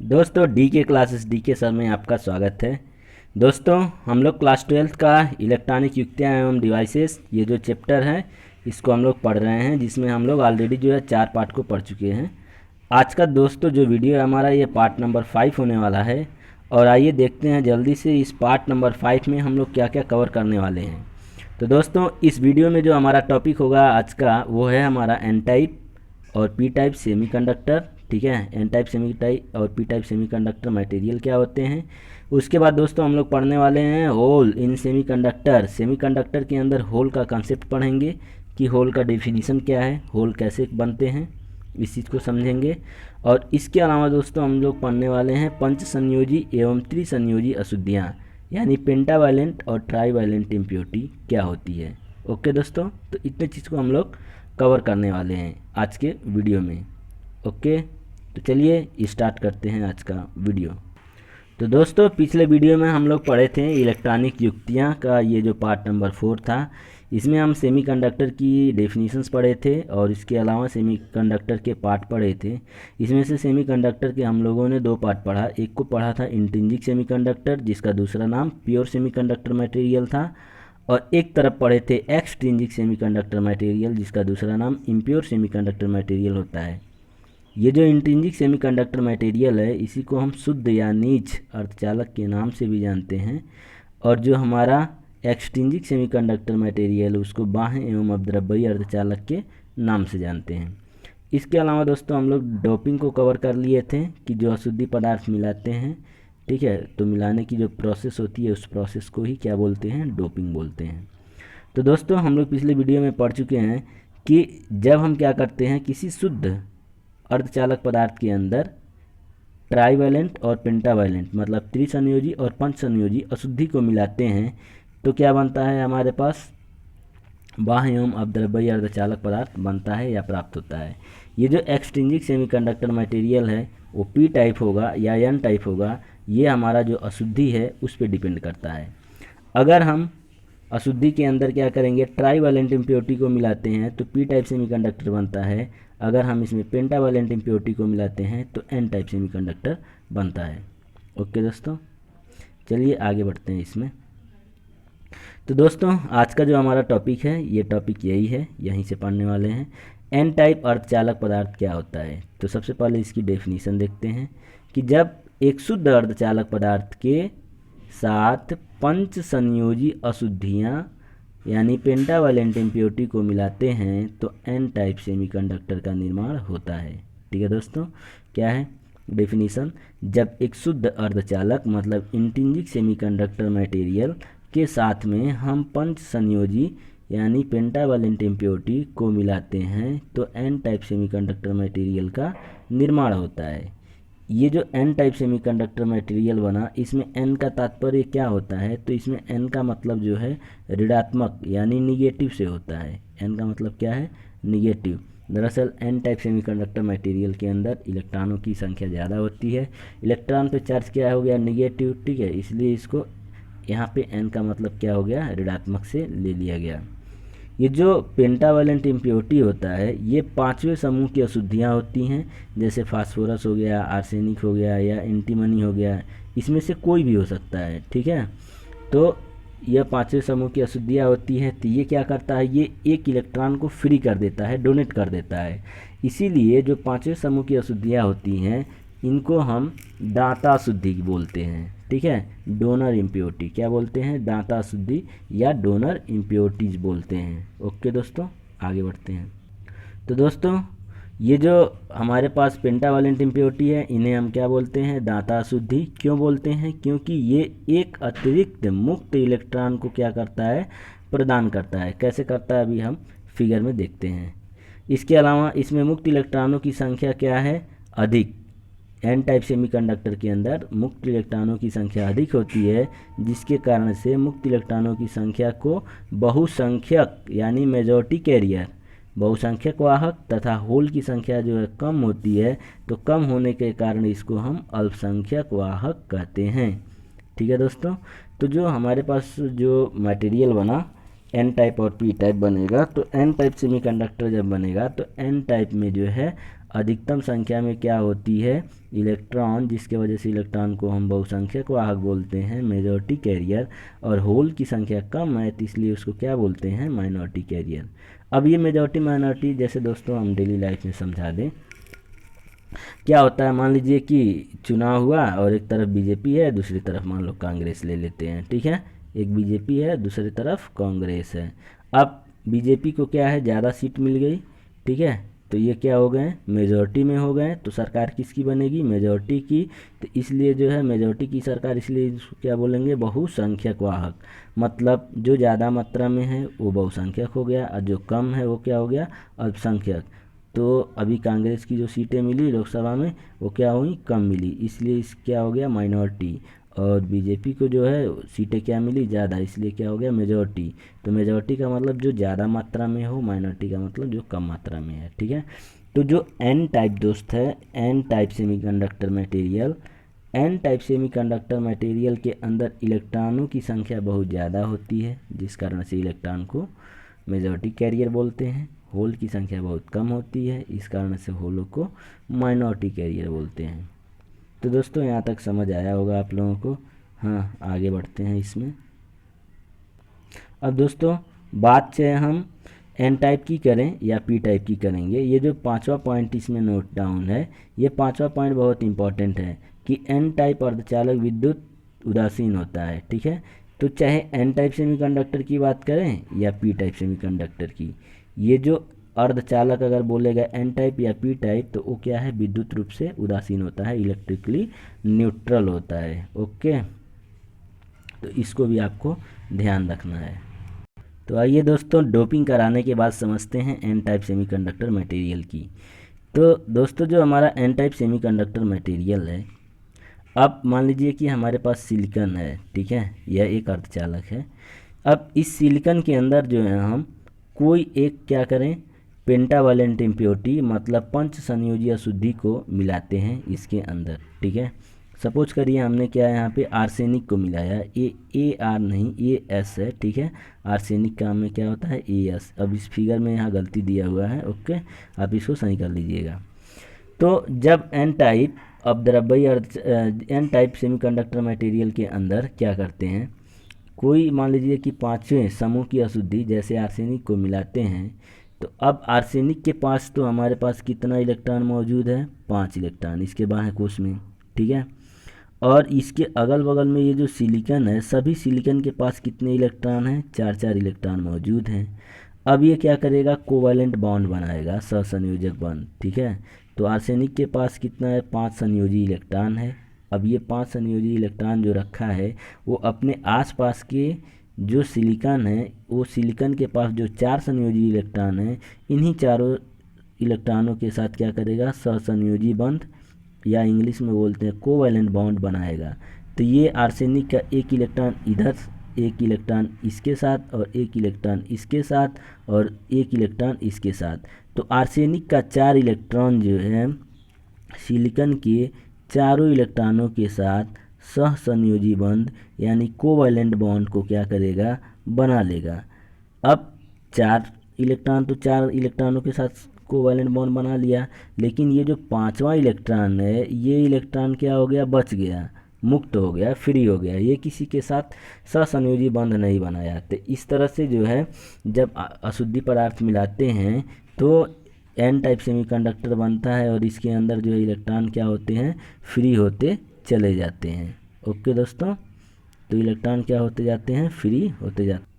दोस्तों डी के classes D के सर में आपका स्वागत है। दोस्तों हम लोग क्लास 12 का इलेक्ट्रॉनिक युक्तियाँ एवं डिवाइसेस ये जो चैप्टर है इसको हम लोग पढ़ रहे हैं, जिसमें हम लोग ऑलरेडी जो है 4 पार्ट को पढ़ चुके हैं। आज का दोस्तों जो वीडियो है हमारा ये पार्ट नंबर 5 होने वाला है। और आइए देखते हैं जल्दी से इस पार्ट नंबर 5 में हम लोग क्या क्या कवर करने वाले हैं। तो दोस्तों इस वीडियो में जो हमारा टॉपिक होगा आज का वो है हमारा एन टाइप और पी टाइप सेमीकंडक्टर। ठीक है, एन टाइप सेमी टाइप और पी टाइप सेमीकंडक्टर मटेरियल क्या होते हैं। उसके बाद दोस्तों हम लोग पढ़ने वाले हैं होल इन सेमीकंडक्टर। सेमीकंडक्टर के अंदर होल का कॉन्सेप्ट पढ़ेंगे कि होल का डेफिनेशन क्या है, होल कैसे बनते हैं, इस चीज़ को समझेंगे। और इसके अलावा दोस्तों हम लोग पढ़ने वाले हैं पंच संयोजी एवं त्रिसंयोजी अशुद्धियाँ, यानी पेंटावालेंट और ट्राईवालेंट इम्प्योरिटी क्या होती है। ओके दोस्तों, तो इतने चीज़ को हम लोग कवर करने वाले हैं आज के वीडियो में। ओके, तो चलिए स्टार्ट करते हैं आज का वीडियो। तो दोस्तों पिछले वीडियो में हम लोग पढ़े थे इलेक्ट्रॉनिक युक्तियाँ का ये जो पार्ट नंबर 4 था। इसमें हम सेमीकंडक्टर की डेफिनेशंस पढ़े थे और इसके अलावा सेमीकंडक्टर के पार्ट पढ़े थे। इसमें से सेमीकंडक्टर के हम लोगों ने 2 पार्ट पढ़ा। एक को पढ़ा था इंट्रिंसिक सेमीकंडक्टर, जिसका दूसरा नाम प्योर सेमीकंडक्टर मटेरियल था, और एक तरफ पढ़े थे एक्सट्रिंसिक सेमीकंडक्टर मटेरियल, जिसका दूसरा नाम इम्प्योर सेमीकंडक्टर मटेरियल होता है। ये जो इंट्रिंसिक सेमीकंडक्टर मटेरियल है इसी को हम शुद्ध या नीच अर्धचालक के नाम से भी जानते हैं, और जो हमारा एक्सट्रिंसिक सेमीकंडक्टर मटेरियल उसको बाह्य एवं अपद्रव्यी अर्धचालक के नाम से जानते हैं। इसके अलावा दोस्तों हम लोग डोपिंग को कवर कर लिए थे कि जो अशुद्धि पदार्थ मिलाते हैं, ठीक है, तो मिलाने की जो प्रोसेस होती है उस प्रोसेस को ही क्या बोलते हैं, डोपिंग बोलते हैं। तो दोस्तों हम लोग पिछले वीडियो में पढ़ चुके हैं कि जब हम क्या करते हैं किसी शुद्ध अर्धचालक पदार्थ के अंदर ट्राईवैलेंट और पेंटावैलेंट मतलब त्रिसंयोजी और पंच संयोजी अशुद्धि को मिलाते हैं तो क्या बनता है, हमारे पास बाह्य एवं अपद्रव्यी अर्धचालक पदार्थ बनता है या प्राप्त होता है। ये जो एक्सट्रिंसिक सेमीकंडक्टर मटेरियल है वो पी टाइप होगा या एन टाइप होगा, ये हमारा जो अशुद्धि है उस पर डिपेंड करता है। अगर हम अशुद्धि के अंदर क्या करेंगे, ट्राईवैलेंट इम्प्योरिटी को मिलाते हैं तो पी टाइप सेमीकंडक्टर बनता है। अगर हम इसमें पेंटावैलेंट इम्प्योरिटी को मिलाते हैं तो एन टाइप सेमीकंडक्टर बनता है। ओके दोस्तों, चलिए आगे बढ़ते हैं इसमें। तो दोस्तों आज का जो हमारा टॉपिक है ये टॉपिक यही है, यहीं से पढ़ने वाले हैं। एन टाइप अर्धचालक पदार्थ क्या होता है। तो सबसे पहले इसकी डेफिनेशन देखते हैं कि जब एक शुद्ध अर्धचालक पदार्थ के साथ पंच संयोजी अशुद्धियाँ यानी पेंटावैलेंट इम्प्योरिटी को मिलाते हैं तो एन टाइप सेमीकंडक्टर का निर्माण होता है। ठीक है दोस्तों, क्या है डेफिनेशन, जब एक शुद्ध अर्धचालक मतलब इंट्रिंसिक सेमीकंडक्टर मटेरियल के साथ में हम पंच संयोजी यानी पेंटावैलेंट इम्प्योरिटी को मिलाते हैं तो एन टाइप सेमीकंडक्टर मटेरियल का निर्माण होता है। ये जो एन टाइप सेमीकंडक्टर मटेरियल बना, इसमें एन का तात्पर्य क्या होता है, तो इसमें एन का मतलब जो है ऋणात्मक यानी निगेटिव से होता है। एन का मतलब क्या है, निगेटिव। दरअसल एन टाइप सेमीकंडक्टर मटेरियल के अंदर इलेक्ट्रॉनों की संख्या ज़्यादा होती है, इलेक्ट्रॉन पे चार्ज क्या हो गया, निगेटिव। ठीक है, इसलिए इसको यहाँ पे एन का मतलब क्या हो गया, ऋणात्मक से ले लिया गया। ये जो पेंटावैलेंट इम्प्योरिटी होता है ये 5वें समूह की अशुद्धियाँ होती हैं, जैसे फास्फोरस हो गया, आर्सेनिक हो गया या एंटीमनी हो गया, इसमें से कोई भी हो सकता है। ठीक है, तो यह 5वें समूह की अशुद्धियाँ होती है। तो ये क्या करता है, ये एक इलेक्ट्रॉन को फ्री कर देता है, डोनेट कर देता है। इसीलिए जो 5वें समूह की अशुद्धियाँ होती हैं इनको हम दाता शुद्धि बोलते हैं। ठीक है, डोनर इम्प्योरिटी क्या बोलते हैं, दाता शुद्धि या डोनर इम्प्योरिटीज बोलते हैं। ओके दोस्तों, आगे बढ़ते हैं। तो दोस्तों ये जो हमारे पास पेंटावैलेंट इम्प्योरिटी है इन्हें हम क्या बोलते हैं, दाता शुद्धि। क्यों बोलते हैं, क्योंकि ये एक अतिरिक्त मुक्त इलेक्ट्रॉन को क्या करता है, प्रदान करता है। कैसे करता है अभी हम फिगर में देखते हैं। इसके अलावा इसमें मुक्त इलेक्ट्रॉनों की संख्या क्या है, अधिक। एन टाइप सेमीकंडक्टर के अंदर मुक्त इलेक्ट्रॉनों की संख्या अधिक होती है, जिसके कारण से मुक्त इलेक्ट्रॉनों की संख्या को बहुसंख्यक यानी मेजॉरिटी कैरियर, बहुसंख्यक वाहक तथा होल की संख्या जो है कम होती है, तो कम होने के कारण इसको हम अल्पसंख्यक वाहक कहते हैं। ठीक है दोस्तों, तो जो हमारे पास जो मटेरियल बना एन टाइप और पी टाइप बनेगा, तो एन टाइप सेमीकंडक्टर जब बनेगा तो एन टाइप में जो है अधिकतम संख्या में क्या होती है, इलेक्ट्रॉन, जिसके वजह से इलेक्ट्रॉन को हम बहुसंख्यक वाहक बोलते हैं, मेजॉरिटी कैरियर, और होल की संख्या कम है तो इसलिए उसको क्या बोलते हैं, माइनॉरिटी कैरियर। अब ये मेजॉरिटी माइनॉरिटी जैसे दोस्तों हम डेली लाइफ में समझा दें, क्या होता है, मान लीजिए कि चुनाव हुआ और एक तरफ बीजेपी है, दूसरी तरफ मान लो कांग्रेस ले लेते हैं, ठीक है, एक बीजेपी है, दूसरी तरफ कांग्रेस है। अब बीजेपी को क्या है, ज़्यादा सीट मिल गई, ठीक है, तो ये क्या हो गए, मेजॉरिटी में हो गए, तो सरकार किसकी बनेगी, मेजॉरिटी की। तो इसलिए जो है मेजॉरिटी की सरकार, इसलिए इसको क्या बोलेंगे, बहुसंख्यक वाहक। मतलब जो ज़्यादा मात्रा में है वो बहुसंख्यक हो गया और जो कम है वो क्या हो गया, अल्पसंख्यक। तो अभी कांग्रेस की जो सीटें मिली लोकसभा में वो क्या हुई, कम मिली, इसलिए इस क्या हो गया, माइनॉरिटी। और बीजेपी को जो है सीटें क्या मिली, ज़्यादा, इसलिए क्या हो गया, मेजॉरिटी। तो मेजॉरिटी का मतलब जो ज़्यादा मात्रा में हो, माइनॉरिटी का मतलब जो कम मात्रा में है, ठीक है। तो जो एन टाइप दोस्त है, N type semiconductor material, N type semiconductor material के अंदर इलेक्ट्रॉनों की संख्या बहुत ज़्यादा होती है, जिस कारण से इलेक्ट्रॉन को मेजॉरिटी कैरियर बोलते हैं। होल की संख्या बहुत कम होती है, इस कारण से होलों को माइनॉरिटी कैरियर बोलते हैं। तो दोस्तों यहाँ तक समझ आया होगा आप लोगों को। हाँ, आगे बढ़ते हैं इसमें। अब दोस्तों बात चाहे हम एन टाइप की करें या पी टाइप की करेंगे, ये जो पांचवा पॉइंट इसमें नोट डाउन है, ये पांचवा पॉइंट बहुत इंपॉर्टेंट है कि एन टाइप अर्धचालक विद्युत उदासीन होता है, ठीक है। तो चाहे एन टाइप सेमीकंडक्टर की बात करें या पी टाइप सेमीकंडक्टर की, ये जो अर्धचालक अगर बोलेगा एन टाइप या पी टाइप, तो वो क्या है, विद्युत रूप से उदासीन होता है, इलेक्ट्रिकली न्यूट्रल होता है। ओके, तो इसको भी आपको ध्यान रखना है। तो आइए दोस्तों डोपिंग कराने के बाद समझते हैं एन टाइप सेमीकंडक्टर मटेरियल की। तो दोस्तों जो हमारा एन टाइप सेमीकंडक्टर मटेरियल है, अब मान लीजिए कि हमारे पास सिलिकॉन है, ठीक है, यह एक अर्धचालक है। अब इस सिलिकॉन के अंदर जो है हम कोई एक क्या करें, पेंटावैलेंट इम्प्योरिटी मतलब पंच संयोजी अशुद्धि को मिलाते हैं इसके अंदर, ठीक है। सपोज करिए हमने क्या यहाँ पे आर्सेनिक को मिलाया, ए आर नहीं, ए एस है, ठीक है, आर्सेनिक का में क्या होता है, ए एस। अब इस फिगर में यहाँ गलती दिया हुआ है, ओके, आप इसको सही कर लीजिएगा। तो जब एन टाइप अपद्रव्यी एन टाइप सेमीकंडक्टर मटेरियल के अंदर क्या करते हैं, कोई मान लीजिए कि पांचवें समूह की अशुद्धि जैसे आर्सेनिक को मिलाते हैं, तो अब आर्सेनिक के पास तो हमारे पास कितना इलेक्ट्रॉन मौजूद है, 5 इलेक्ट्रॉन इसके बाह्य कोश में, ठीक है। और इसके अगल बगल में ये जो सिलिकॉन है, सभी सिलिकॉन के पास कितने इलेक्ट्रॉन हैं, 4 इलेक्ट्रॉन मौजूद हैं। अब ये क्या करेगा, कोवैलेंट बॉन्ड बनाएगा, सहसंयोजक बॉन्ड, ठीक है। तो आर्सेनिक के पास कितना है, 5 संयोजी इलेक्ट्रॉन है। अब ये 5 संयोजी इलेक्ट्रॉन जो रखा है वो अपने आसपास के जो सिलिकॉन है, वो सिलिकॉन के पास जो 4 संयोजी इलेक्ट्रॉन है, इन्हीं चारों इलेक्ट्रॉनों के साथ क्या करेगा, सहसंयोजी बंध या इंग्लिश में बोलते हैं कोवैलेंट बॉन्ड बनाएगा। तो ये आर्सेनिक का एक इलेक्ट्रॉन इधर, एक इलेक्ट्रॉन इसके साथ और एक इलेक्ट्रॉन इसके साथ और एक इलेक्ट्रॉन इसके साथ। तो आर्सेनिक का 4 इलेक्ट्रॉन जो है सिलिकॉन के चारों इलेक्ट्रॉनों के साथ सहसंयोजी बंध यानी कोवैलेंट बॉन्ड को क्या करेगा, बना लेगा। अब 4 इलेक्ट्रॉन तो 4 इलेक्ट्रॉनों के साथ कोवैलेंट बॉन्ड बना लिया, लेकिन ये जो 5वां इलेक्ट्रॉन है, ये इलेक्ट्रॉन क्या हो गया, बच गया, मुक्त हो गया, फ्री हो गया, ये किसी के साथ सहसंयोजी बंध नहीं बनाया। तो इस तरह से जो है जब अशुद्धि पदार्थ मिलाते हैं तो एन टाइप सेमीकंडक्टर बनता है और इसके अंदर जो इलेक्ट्रॉन क्या होते हैं, फ्री होते चले जाते हैं। ओके दोस्तों, तो इलेक्ट्रॉन क्या होते जाते हैं, फ्री होते जाते हैं।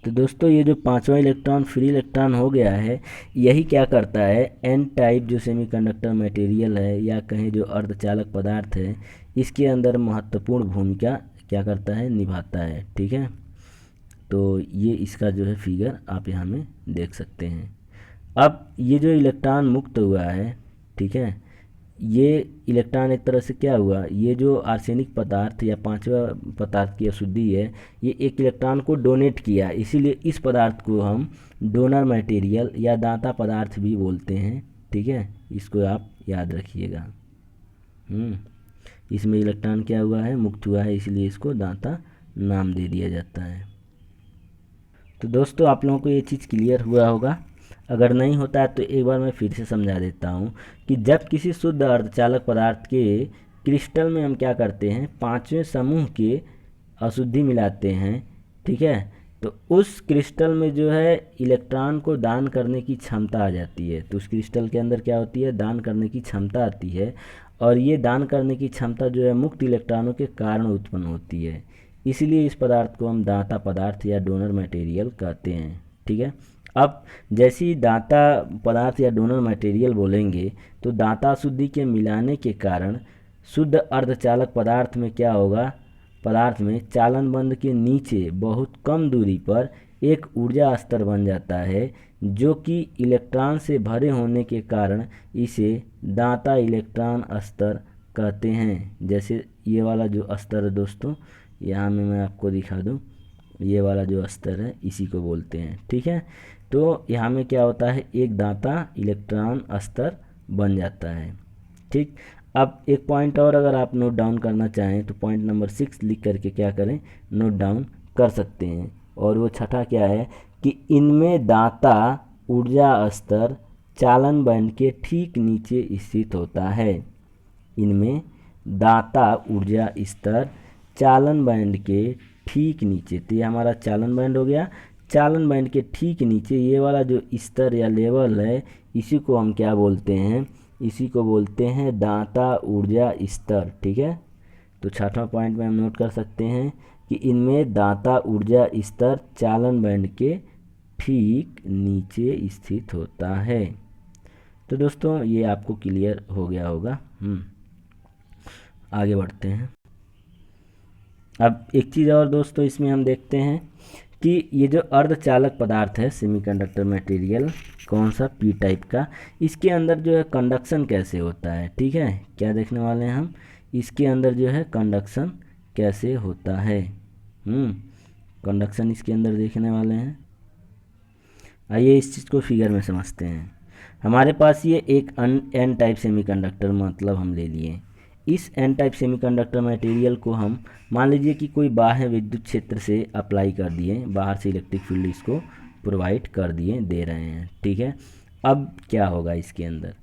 तो दोस्तों ये जो 5वां इलेक्ट्रॉन फ्री इलेक्ट्रॉन हो गया है, यही क्या करता है, एन टाइप जो सेमीकंडक्टर मटेरियल है या कहें जो अर्धचालक पदार्थ है, इसके अंदर महत्वपूर्ण भूमिका क्या करता है, निभाता है, ठीक है। तो ये इसका जो है फिगर आप यहाँ में देख सकते हैं। अब ये जो इलेक्ट्रॉन मुक्त हुआ है, ठीक है, ये इलेक्ट्रॉन एक तरह से क्या हुआ, ये जो आर्सेनिक पदार्थ या 5वां पदार्थ की अशुद्धि है, ये एक इलेक्ट्रॉन को डोनेट किया, इसीलिए इस पदार्थ को हम डोनर मटेरियल या दाता पदार्थ भी बोलते हैं, ठीक है, इसको आप याद रखिएगा। इसमें इलेक्ट्रॉन क्या हुआ है, मुक्त हुआ है, इसलिए इसको दाता नाम दे दिया जाता है। तो दोस्तों आप लोगों को ये चीज़ क्लियर हुआ होगा। अगर नहीं होता है तो एक बार मैं फिर से समझा देता हूँ कि जब किसी शुद्ध अर्धचालक पदार्थ के क्रिस्टल में हम क्या करते हैं, पांचवें समूह के अशुद्धि मिलाते हैं, ठीक है, तो उस क्रिस्टल में जो है इलेक्ट्रॉन को दान करने की क्षमता आ जाती है। तो उस क्रिस्टल के अंदर क्या होती है, दान करने की क्षमता आती है, और ये दान करने की क्षमता जो है मुक्त इलेक्ट्रॉनों के कारण उत्पन्न होती है। इसलिए इस पदार्थ को हम दाता पदार्थ या डोनर मटेरियल कहते हैं, ठीक है। अब जैसे ही दाता पदार्थ या डोनर मटेरियल बोलेंगे तो दाता शुद्धि के मिलाने के कारण शुद्ध अर्धचालक पदार्थ में क्या होगा, पदार्थ में चालन बंध के नीचे बहुत कम दूरी पर एक ऊर्जा स्तर बन जाता है, जो कि इलेक्ट्रॉन से भरे होने के कारण इसे दाता इलेक्ट्रॉन स्तर कहते हैं। जैसे ये वाला जो स्तर है दोस्तों, यहाँ में मैं आपको दिखा दूँ, ये वाला जो स्तर है इसी को बोलते हैं, ठीक है। तो यहाँ में क्या होता है, एक दाता इलेक्ट्रॉन स्तर बन जाता है, ठीक। अब एक पॉइंट और अगर आप नोट डाउन करना चाहें तो पॉइंट नंबर 6 लिख करके क्या करें, नोट डाउन कर सकते हैं। और वो छठा क्या है कि इनमें दाता ऊर्जा स्तर चालन बैंड के ठीक नीचे स्थित होता है। इनमें दाता ऊर्जा स्तर चालन बैंड के ठीक नीचे, तो ये हमारा चालन बैंड हो गया। चालन बैंड के ठीक नीचे ये वाला जो स्तर या लेवल है, इसी को हम क्या बोलते हैं, इसी को बोलते हैं दाता ऊर्जा स्तर, ठीक है। तो छठवां पॉइंट में हम नोट कर सकते हैं कि इनमें दाता ऊर्जा स्तर चालन बैंड के ठीक नीचे स्थित होता है। तो दोस्तों ये आपको क्लियर हो गया होगा। आगे बढ़ते हैं। अब एक चीज़ और दोस्तों इसमें हम देखते हैं कि ये जो अर्धचालक पदार्थ है सेमीकंडक्टर मटेरियल, कौन सा, पी टाइप का, इसके अंदर जो है कंडक्शन कैसे होता है, ठीक है। क्या देखने वाले हैं हम, इसके अंदर जो है कंडक्शन कैसे होता है, कंडक्शन इसके अंदर देखने वाले हैं। आइए इस चीज़ को फिगर में समझते हैं। हमारे पास ये एक एन टाइप सेमीकंडक्टर मतलब हम ले लिए। इस एन टाइप सेमीकंडक्टर मटेरियल को हम मान लीजिए कि कोई बाह्य विद्युत क्षेत्र से अप्लाई कर दिए, बाहर से इलेक्ट्रिक फील्ड इसको प्रोवाइड कर दिए, दे रहे हैं, ठीक है। अब क्या होगा इसके अंदर,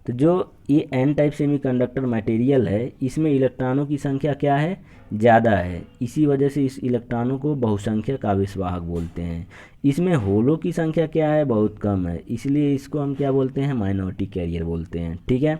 तो जो ये एन टाइप सेमीकंडक्टर मटेरियल है, इसमें इलेक्ट्रॉनों की संख्या क्या है, ज़्यादा है। इसी वजह से इस इलेक्ट्रॉनों को बहुसंख्यक आवेशवाहक बोलते हैं। इसमें होलों की संख्या क्या है, बहुत कम है, इसलिए इसको हम क्या बोलते हैं, माइनॉरिटी कैरियर बोलते हैं, ठीक है।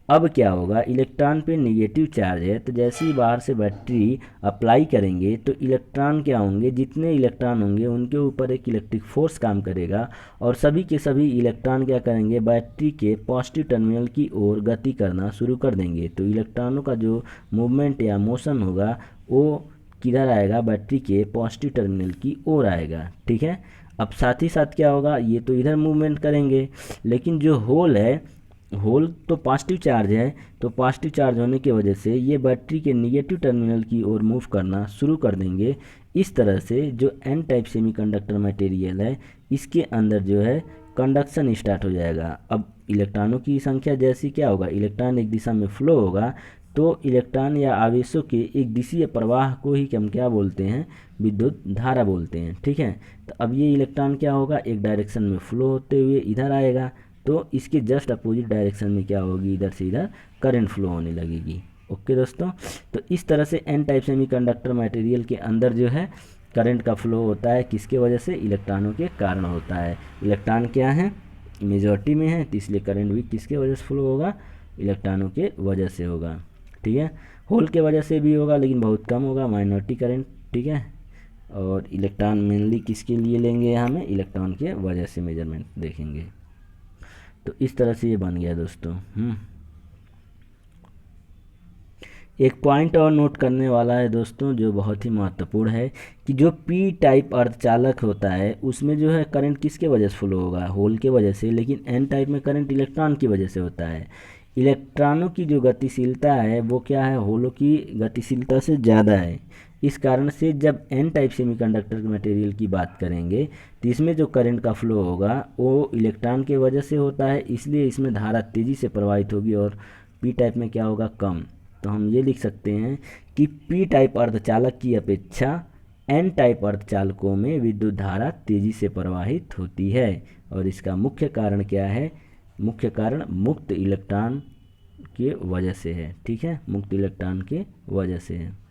अब क्या होगा, इलेक्ट्रॉन पे नेगेटिव चार्ज है, तो जैसे ही बाहर से बैटरी अप्लाई करेंगे तो इलेक्ट्रॉन क्या होंगे, जितने इलेक्ट्रॉन होंगे उनके ऊपर एक इलेक्ट्रिक फोर्स काम करेगा, और सभी के सभी इलेक्ट्रॉन क्या करेंगे, बैटरी के पॉजिटिव टर्मिनल की ओर गति करना शुरू कर देंगे। तो इलेक्ट्रॉनों का जो मूवमेंट या मोशन होगा वो किधर आएगा, बैटरी के पॉजिटिव टर्मिनल की ओर आएगा, ठीक है। अब साथ ही साथ क्या होगा, ये तो इधर मूवमेंट करेंगे, लेकिन जो होल है, होल तो पॉजिटिव चार्ज है, तो पॉजिटिव चार्ज होने की वजह से ये बैटरी के निगेटिव टर्मिनल की ओर मूव करना शुरू कर देंगे। इस तरह से जो एन टाइप सेमीकंडक्टर मटेरियल है, इसके अंदर जो है कंडक्शन स्टार्ट हो जाएगा। अब इलेक्ट्रॉनों की संख्या जैसी क्या होगा, इलेक्ट्रॉन एक दिशा में फ्लो होगा, तो इलेक्ट्रॉन या आवेशों के एक दिशीय प्रवाह को ही हम क्या बोलते हैं, विद्युत धारा बोलते हैं, ठीक है। तो अब ये इलेक्ट्रॉन क्या होगा, एक डायरेक्शन में फ्लो होते हुए इधर आएगा, तो इसके जस्ट अपोजिट डायरेक्शन में क्या होगी, इधर से इधर करंट फ्लो होने लगेगी। ओके दोस्तों, तो इस तरह से एन टाइप सेमीकंडक्टर मटेरियल के अंदर जो है करंट का फ्लो होता है, किसके वजह से, इलेक्ट्रॉनों के कारण होता है। इलेक्ट्रॉन क्या है, मेजॉरिटी में है, तो इसलिए करंट भी किसके वजह से फ्लो होगा, इलेक्ट्रॉनों के वजह से होगा, ठीक है। होल के वजह से भी होगा लेकिन बहुत कम होगा, माइनॉरिटी करंट, ठीक है। और इलेक्ट्रॉन मेनली किसके लिए लेंगे, यहाँ में इलेक्ट्रॉन के वजह से मेजरमेंट देखेंगे। तो इस तरह से ये बन गया दोस्तों। एक पॉइंट और नोट करने वाला है दोस्तों, जो बहुत ही महत्वपूर्ण है, कि जो पी टाइप अर्धचालक होता है उसमें जो है करंट किसके वजह से फ्लो होगा, होल के वजह से, लेकिन एन टाइप में करंट इलेक्ट्रॉन की वजह से होता है। इलेक्ट्रॉनों की जो गतिशीलता है वो क्या है, होलों की गतिशीलता से ज़्यादा है। इस कारण से जब एन टाइप सेमीकंडक्टर मटेरियल की बात करेंगे तो इसमें जो करंट का फ्लो होगा वो इलेक्ट्रॉन के वजह से होता है, इसलिए इसमें धारा तेज़ी से प्रवाहित होगी, और पी टाइप में क्या होगा, कम। तो हम ये लिख सकते हैं कि पी टाइप अर्धचालक की अपेक्षा एन टाइप अर्धचालकों में विद्युत धारा तेज़ी से प्रवाहित होती है। और इसका मुख्य कारण क्या है? मुख्य कारण मुक्त इलेक्ट्रॉन की वजह से है। ठीक है, मुक्त इलेक्ट्रॉन की वजह से है।